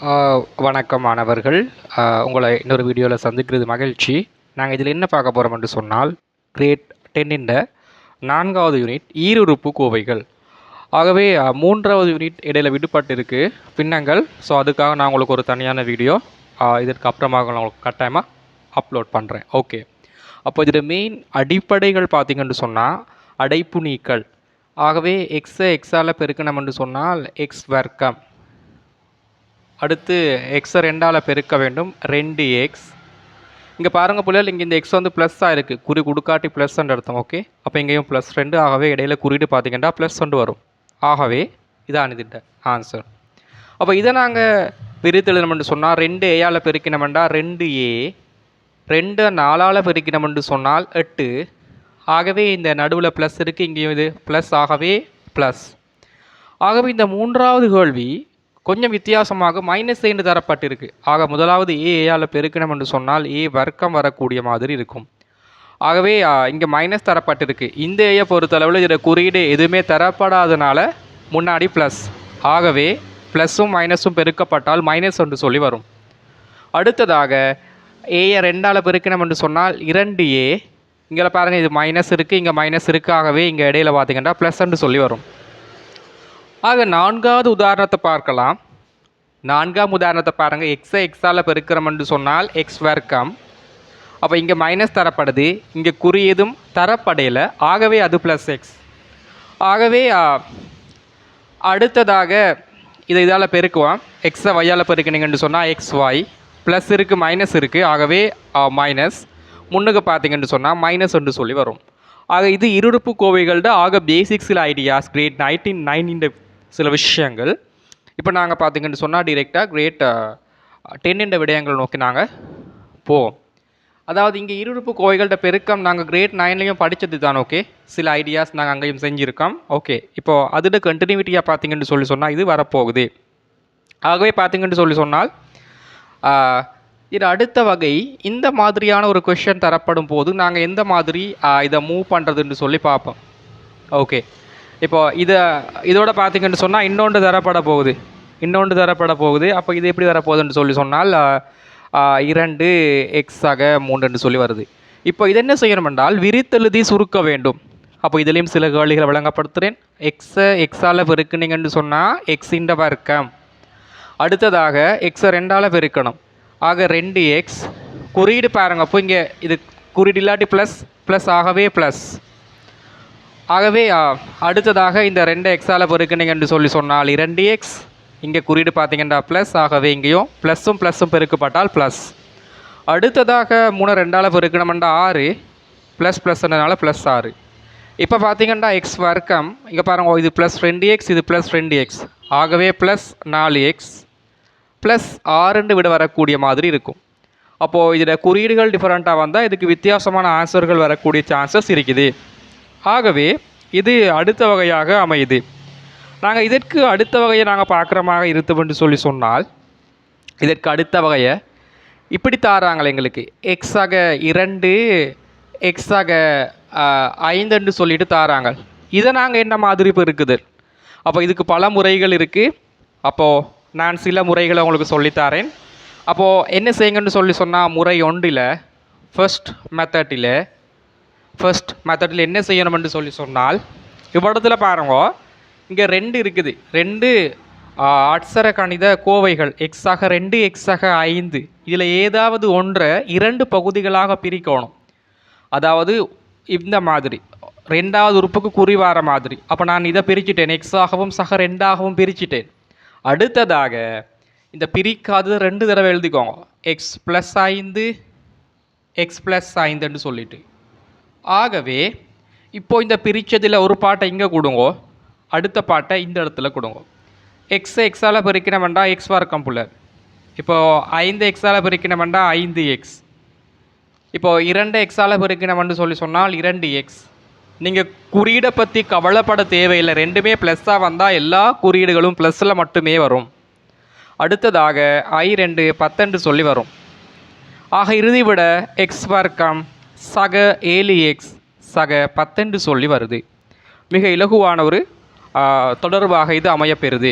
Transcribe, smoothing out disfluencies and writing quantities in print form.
ஆ, வணக்கம் மாணவர்கள். உங்களை இன்னொரு வீடியோவில் சந்திக்கிறது மகிழ்ச்சி. நாங்கள் இதில் என்ன பார்க்க போகிறோம் என்று சொன்னால், கிரேட் 10 4வது யூனிட் ஈருறுப்பு கோவைகள். ஆகவே 3வது யூனிட் இடையில் விடுபட்டு இருக்கு பின்னங்கள். ஸோ அதுக்காக நான் உங்களுக்கு ஒரு தனியான வீடியோ இதற்கு அப்புறமாக நான் உங்களுக்கு கட்டாயமாக அப்லோட் பண்ணுறேன். ஓகே, அப்போ இதில் மெயின் அடிப்படைகள் பார்த்தீங்கன்னு சொன்னால் அடைப்பு நீக்கல். ஆகவே எக்ஸை எக்ஸால் பெருக்கணும் என்று சொன்னால் எக்ஸ் வர்க்கம், அடுத்து எக்ஸை 2ஆல் பெருக்க வேண்டும் 2x. இங்கே பாருங்கள் பிள்ளைகள், இங்கே இந்த எக்ஸ் வந்து ப்ளஸ்ஸாக இருக்குது, குறி கொடுக்காட்டி ப்ளஸ்ன்னு அர்த்தம். ஓகே, அப்போ இங்கேயும் +2. ஆகவே இடையில குறியீடு பார்த்தீங்கன்னா +2 வரும். ஆகவே இதான் இதுட்ட ஆன்சர். அப்போ இதை நாங்கள் பிரித்தெழுதணும்னு சொன்னால் 2a பெருக்கினோம்னா 2a, 2 4ஆல் பெருக்கினோம்னு சொன்னால் 8. ஆகவே இந்த நடுவில் ப்ளஸ் இருக்குது, இங்கேயும் இது ப்ளஸ், ஆகவே ப்ளஸ். ஆகவே இந்த 3வது கேள்வி கொஞ்சம் வித்தியாசமாக மைனஸ் என்று தரப்பட்டிருக்கு. ஆக முதலாவது ஏஆல் பெருக்கணும் என்று சொன்னால் ஏ வர்க்கம் வரக்கூடிய மாதிரி இருக்கும். ஆகவே இங்கே மைனஸ் தரப்பட்டிருக்கு. இந்த ஏயை பொறுத்தளவில் இதில் குறியீடு எதுவுமே தரப்படாதனால முன்னாடி ப்ளஸ். ஆகவே ப்ளஸ்ஸும் மைனஸும் பெருக்கப்பட்டால் மைனஸ் என்று சொல்லி வரும். அடுத்ததாக ஏயை 2ஆல் பெருக்கணும் என்று சொன்னால் 2a. இங்கே பாருங்கள், இது மைனஸ் இருக்குது, இங்கே மைனஸ் இருக்குது. ஆகவே இங்கே இடையில பார்த்தீங்கன்னா ப்ளஸ் என்று சொல்லி வரும். ஆக 4வது உதாரணத்தை பார்க்கலாம். 4ஆம் உதாரணத்தை பாருங்கள். எக்ஸை எக்ஸால் பெருக்கிறோம் என்று சொன்னால் எக்ஸ் வர்க்கம். அப்போ இங்கே மைனஸ் தரப்படுது, இங்கே குறியீதும் தரப்படையில். ஆகவே அது +x. ஆகவே அடுத்ததாக இதை இதால் பெருக்குவோம். எக்ஸை ஒய்யால் பெருக்கினீங்கன்னு சொன்னால் xy, ப்ளஸ் இருக்குது மைனஸ் இருக்குது. ஆகவே மைனஸ், முன்னுக்கு பார்த்தீங்கன்னு சொன்னால் மைனஸ் என்று சொல்லி வரும். ஆக இது இருறுப்பு கோவைகள்ட ஆக பேசிக்ஸில் ஐடியாஸ் கிரேட் 9 இந்த சில விஷயங்கள். இப்போ நாங்கள் பார்த்தீங்கன்னு சொன்னால் டிரெக்டாக கிரேட் 10 இந்த விடயங்கள் நோக்கி நாங்கள் போவோம். அதாவது இங்கே இருறுப்பு கோவைகள்ட பெருக்கம் நாங்கள் கிரேட் 9லையும் படித்தது தான். ஓகே, சில ஐடியாஸ் நாங்கள் அங்கேயும் செஞ்சுருக்கோம். ஓகே, இப்போது அதோட கண்டினியூட்டியாக பார்த்தீங்கன்னு சொல்லி சொன்னால் இது வரப்போகுது. ஆகவே பார்த்தீங்கன்னு சொல்லி சொன்னால் இது அடுத்த வகை. இந்த மாதிரியான ஒரு கொஷின் தரப்படும் போது நாங்கள் எந்த மாதிரி இதை மூவ் பண்ணுறதுன்னு சொல்லி பார்ப்போம். ஓகே, இப்போது இதோட பார்த்தீங்கன்னு சொன்னால் இன்னொன்று தரப்பட போகுது. அப்போ இது எப்படி வரப்போகுதுன்னு சொல்லி சொன்னால் 2x 3 சொல்லி வருது. இப்போ இது என்ன செய்யணும் என்றால் விரித்தெழுதி சுருக்க வேண்டும். அப்போ இதுலேயும் சில கேள்விகளை விளங்கப்படுத்துகிறேன். எக்ஸை எக்ஸால் பெருக்குனீங்கன்னு சொன்னால் எக்ஸ் இந்த வர்க்கம். அடுத்ததாக எக்ஸை 2ஆல் பெருக்கணும். ஆக 2x, குறியீடு பாருங்கள். அப்போ இங்கே இது குறியீடு இல்லாட்டி ப்ளஸ், ஆகவே ப்ளஸ். ஆகவே அடுத்ததாக இந்த 2x பெருக்கினீங்கன்னு சொல்லி சொன்னால் 2x, இங்கே குறியீடு பார்த்தீங்கன்னா ப்ளஸ். ஆகவே இங்கேயும் ப்ளஸ்ஸும் பெருக்கப்பட்டால் ப்ளஸ். அடுத்ததாக 3 2ஆல் பெருக்கணும்னா 6, ++னால +6. இப்போ பார்த்தீங்கன்னா எக்ஸ் வர்க்கம், இங்கே பாருங்கள், இது +2x, இது +2x. ஆகவே +4x +6 விட வரக்கூடிய மாதிரி இருக்கும். அப்போது இதில் குறியீடுகள் டிஃப்ரெண்ட்டாக வந்தால் இதுக்கு வித்தியாசமான ஆன்சர்கள் வரக்கூடிய சான்சஸ் இருக்குது. ஆகவே இது அடுத்த வகையாக அமையுது. நாங்கள் இதற்கு அடுத்த வகையை நாங்கள் பார்க்குறமாக இருத்தோம் என்று சொல்லி சொன்னால், இதற்கு அடுத்த வகையை இப்படி தாராங்களே எங்களுக்கு. எக்ஸாக 2, எக்ஸாக 5 என்று சொல்லிட்டு தாராங்க. இதை நாங்கள் என்ன மாதிரி இப்போ இருக்குது. அப்போ இதுக்கு பல முறைகள் இருக்குது. அப்போது நான் சில முறைகளை உங்களுக்கு சொல்லித்தாரேன். அப்போது என்ன செய்யுங்கன்னு சொல்லி சொன்னால், முறை 1 ஃபர்ஸ்ட் மெத்தடில் என்ன செய்யணும்னு சொல்லி சொன்னால், இவ்விடத்தில் பாருங்க, இங்கே 2 இருக்குது. 2 அட்சர கணித கோவைகள் எக்ஸாக 2, எக்ஸாக 5. இதில் ஏதாவது ஒன்றை 2 பகுதிகளாக பிரிக்கணும். அதாவது இந்த மாதிரி 2வது உறுப்புக்கு குறிவார மாதிரி. அப்போ நான் இதை பிரிச்சுட்டேன், எக்ஸாகவும் சக 2ஆகவும் பிரிச்சுட்டேன். அடுத்ததாக இந்த பிரிக்காதது 2 தடவை எழுதிக்கோங்க. எக்ஸ் ப்ளஸ் 5 சொல்லிட்டு. ஆகவே இப்போது இந்த பிரித்ததில் ஒரு பாட்டை இங்கே கொடுங்க, அடுத்த பாட்டை இந்த இடத்துல கொடுங்க. எக்ஸை எக்ஸால் பெருக்கினோம்னா எக்ஸ் வர்க்கம் புள்ள. இப்போது 5 எக்ஸால் பெருக்கினோம்னா 5x. இப்போது 2 எக்ஸால் பெருக்கினோம்னு சொல்லி சொன்னால் 2x. நீங்கள் குறியீடை பற்றி கவலைப்பட தேவையில்லை. ரெண்டுமே ப்ளஸ்ஸாக வந்தால் எல்லா குறியீடுகளும் ப்ளஸில் மட்டுமே வரும். அடுத்ததாக I2 10 சொல்லி வரும். ஆக இறுதி விட எக்ஸ் வர்க்கம் சக 7x சக 10 சொல்லி வருது. மிக இலகுவான ஒரு தொடர்பாக இது அமையப்பெறுது.